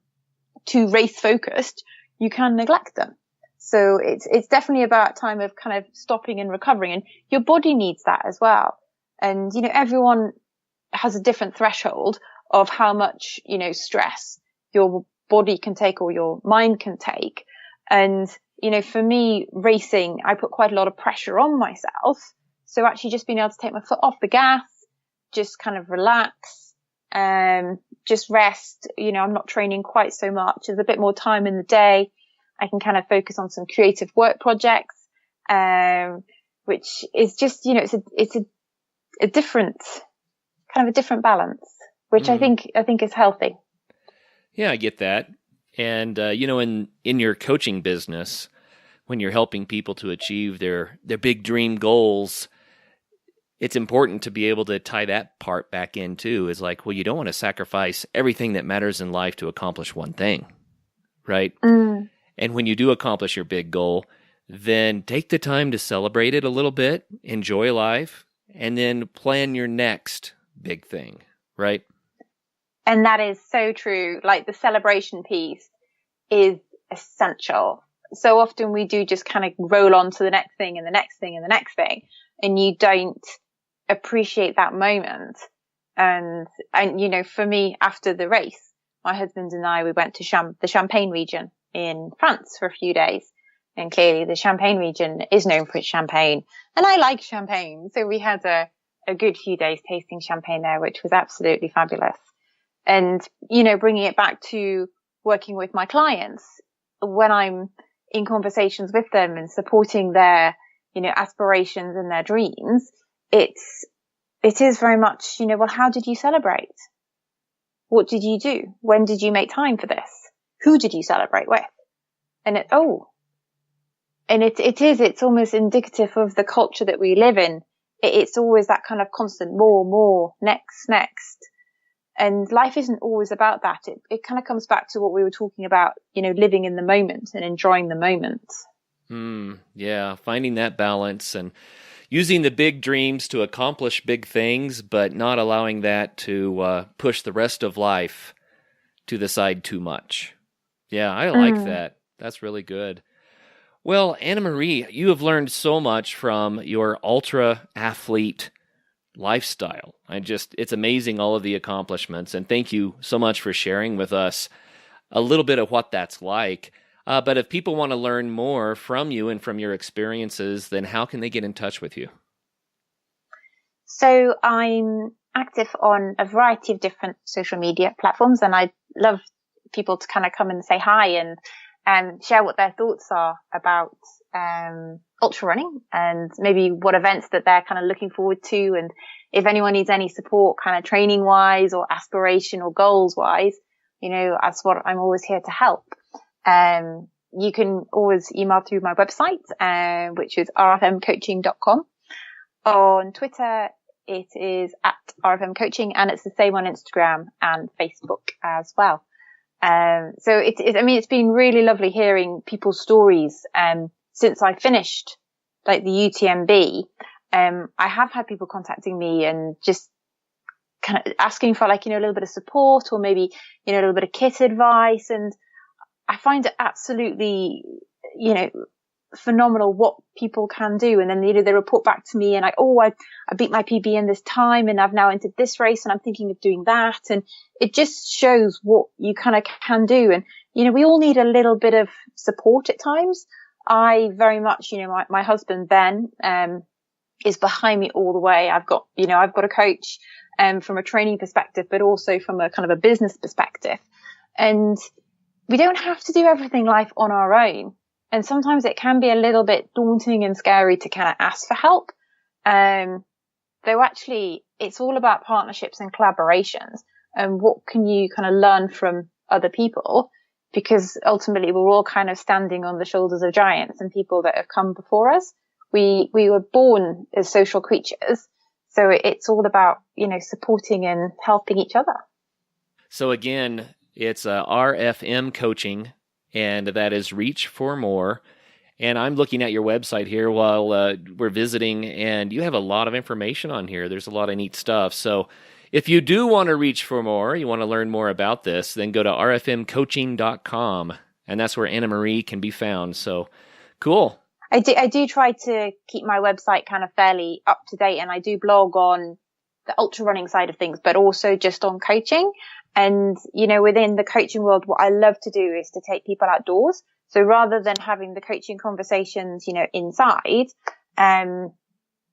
too race focused, you can neglect them. So it's definitely about time of kind of stopping and recovering, and your body needs that as well. And, everyone has a different threshold of how much, stress your body can take or your mind can take. And, for me, racing, I put quite a lot of pressure on myself. So actually just being able to take my foot off the gas, just kind of relax, just rest. I'm not training quite so much. There's a bit more time in the day. I can kind of focus on some creative work projects, which is just, it's a different, kind of a different balance, which I think is healthy. Yeah, I get that. And, in your coaching business, when you're helping people to achieve their big dream goals, it's important to be able to tie that part back in too. Is like, well, you don't want to sacrifice everything that matters in life to accomplish one thing, right? And when you do accomplish your big goal, then take the time to celebrate it a little bit, enjoy life, and then plan your next big thing, right? And that is so true. Like the celebration piece is essential. So often we do just kind of roll on to the next thing and the next thing and the next thing, and you don't appreciate that moment. And you know, for me, after the race, my husband and I, we went to the Champagne region in France for a few days. And clearly the Champagne region is known for its champagne. And I like champagne. So we had a good few days tasting champagne there, which was absolutely fabulous. And, you know, bringing it back to working with my clients, when I'm in conversations with them and supporting their, you know, aspirations and their dreams, it is very much, you know, well, how did you celebrate? What did you do? When did you make time for this? Who did you celebrate with? And it's almost indicative of the culture that we live in. It's always that kind of constant more, next. And life isn't always about that. It kind of comes back to what we were talking about, you know, living in the moment and enjoying the moment. Yeah, finding that balance and using the big dreams to accomplish big things, but not allowing that to push the rest of life to the side too much. Yeah, I like that. That's really good. Well, Anna Marie, you have learned so much from your ultra athlete lifestyle. It's amazing, all of the accomplishments, and thank you so much for sharing with us a little bit of what that's like. But if people want to learn more from you and from your experiences, then how can they get in touch with you? So I'm active on a variety of different social media platforms, and I'd love people to kind of come and say hi and share what their thoughts are about ultra running and maybe what events that they're kind of looking forward to. And if anyone needs any support kind of training wise or aspiration or goals wise, you know, that's what I'm always here to help. You can always email through my website, which is rfmcoaching.com. On Twitter, it is at rfmcoaching, and it's the same on Instagram and Facebook as well. So it's been really lovely hearing people's stories. Since I finished like the UTMB, I have had people contacting me and just kind of asking for like, you know, a little bit of support or maybe, you know, a little bit of kit advice. And I find it absolutely, you know, phenomenal what people can do. And then, you know, they report back to me and I beat my PB in this time and I've now entered this race and I'm thinking of doing that. And it just shows what you kind of can do. And, you know, we all need a little bit of support at times. I very much, you know, my husband, Ben, is behind me all the way. I've got a coach, from a training perspective, but also from a kind of a business perspective. And we don't have to do everything life on our own. And sometimes it can be a little bit daunting and scary to kind of ask for help. Though actually it's all about partnerships and collaborations and what can you kind of learn from other people, because ultimately we're all kind of standing on the shoulders of giants and people that have come before us. We were born as social creatures. So it's all about, you know, supporting and helping each other. So again, it's RFM Coaching, and that is Reach for More. And I'm looking at your website here while we're visiting, and you have a lot of information on here. There's a lot of neat stuff. So if you do want to reach for more, you want to learn more about this, then go to rfmcoaching.com, and that's where Anna Marie can be found. So cool. I do try to keep my website kind of fairly up to date, and I do blog on the ultra running side of things, but also just on coaching. And, you know, within the coaching world, what I love to do is to take people outdoors. So rather than having the coaching conversations, you know, inside, then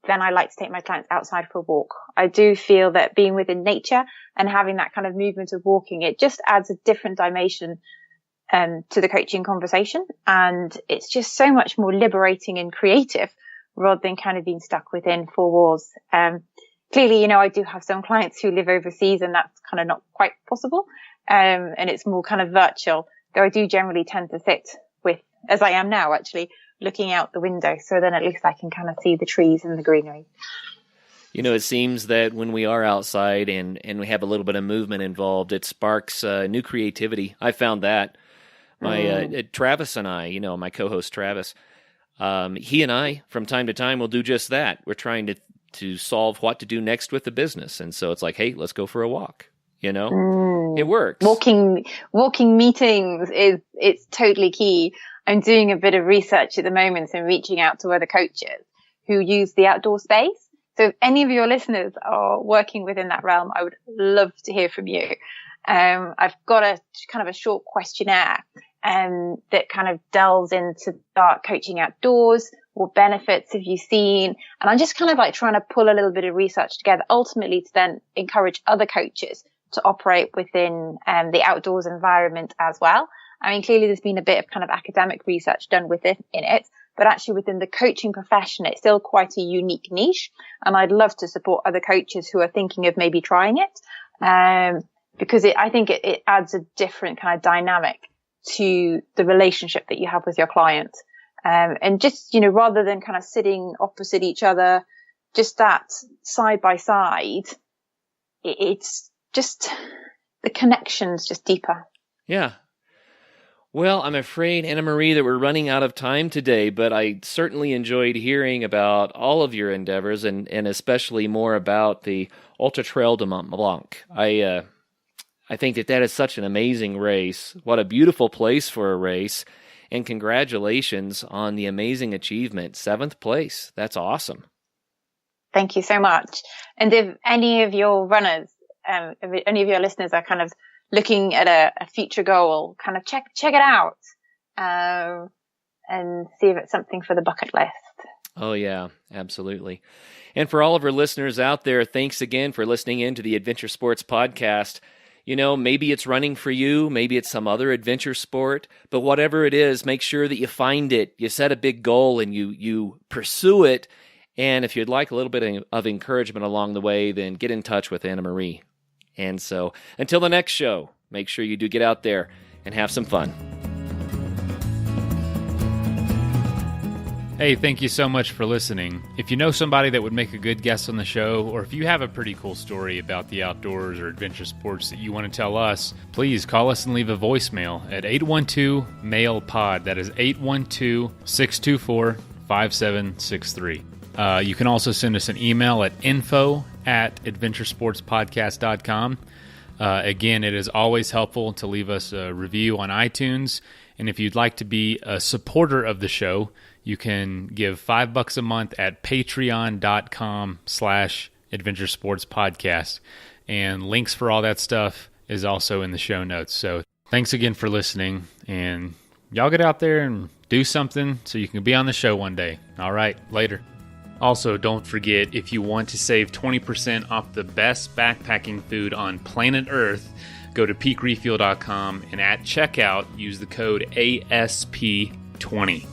I like to take my clients outside for a walk. I do feel that being within nature and having that kind of movement of walking, it just adds a different dimension to the coaching conversation. And it's just so much more liberating and creative rather than kind of being stuck within four walls. Clearly, you know, I do have some clients who live overseas and that's kind of not quite possible. And it's more kind of virtual, though I do generally tend to sit with, as I am now actually, looking out the window. So then at least I can kind of see the trees and the greenery. You know, it seems that when we are outside and we have a little bit of movement involved, it sparks new creativity. I found that. My Travis and I, you know, my co-host Travis, he and I, from time to time, will do just that. We're trying to solve what to do next with the business. And so it's like, hey, let's go for a walk. You know, it works. Walking meetings it's totally key. I'm doing a bit of research at the moment and reaching out to other coaches who use the outdoor space. So if any of your listeners are working within that realm, I would love to hear from you. I've got a kind of a short questionnaire that kind of delves into start coaching outdoors. What benefits have you seen? And I'm just kind of like trying to pull a little bit of research together, ultimately to then encourage other coaches to operate within the outdoors environment as well. I mean, clearly there's been a bit of kind of academic research done in it, but actually within the coaching profession, it's still quite a unique niche. And I'd love to support other coaches who are thinking of maybe trying it. Because I think it adds a different kind of dynamic to the relationship that you have with your client. And just, you know, rather than kind of sitting opposite each other, just that side by side, it's just, the connection's just deeper. Yeah. Well, I'm afraid, Anna Marie, that we're running out of time today, but I certainly enjoyed hearing about all of your endeavors and especially more about the Ultra Trail de Mont Blanc. I think that is such an amazing race. What a beautiful place for a race. And congratulations on the amazing achievement. 7th place. That's awesome. Thank you so much. And if any of your runners, if any of your listeners are kind of looking at a future goal, kind of check it out and see if it's something for the bucket list. Oh, yeah, absolutely. And for all of our listeners out there, thanks again for listening in to the Adventure Sports Podcast. You know, maybe it's running for you, maybe it's some other adventure sport, but whatever it is, make sure that you find it, you set a big goal and you pursue it. And if you'd like a little bit of encouragement along the way, then get in touch with Anna Marie. And so until the next show, make sure you do get out there and have some fun. Hey, thank you so much for listening. If you know somebody that would make a good guest on the show, or if you have a pretty cool story about the outdoors or adventure sports that you want to tell us, please call us and leave a voicemail at 812-MAIL-POD. That is 812-624-5763. You can also send us an email at info@adventuresportspodcast.com. Again, it is always helpful to leave us a review on iTunes. And if you'd like to be a supporter of the show, you can give $5 a month at patreon.com/adventuresportspodcast. And links for all that stuff is also in the show notes. So thanks again for listening. And y'all get out there and do something so you can be on the show one day. All right, later. Also, don't forget, if you want to save 20% off the best backpacking food on planet Earth, go to peakrefuel.com and at checkout, use the code ASP20.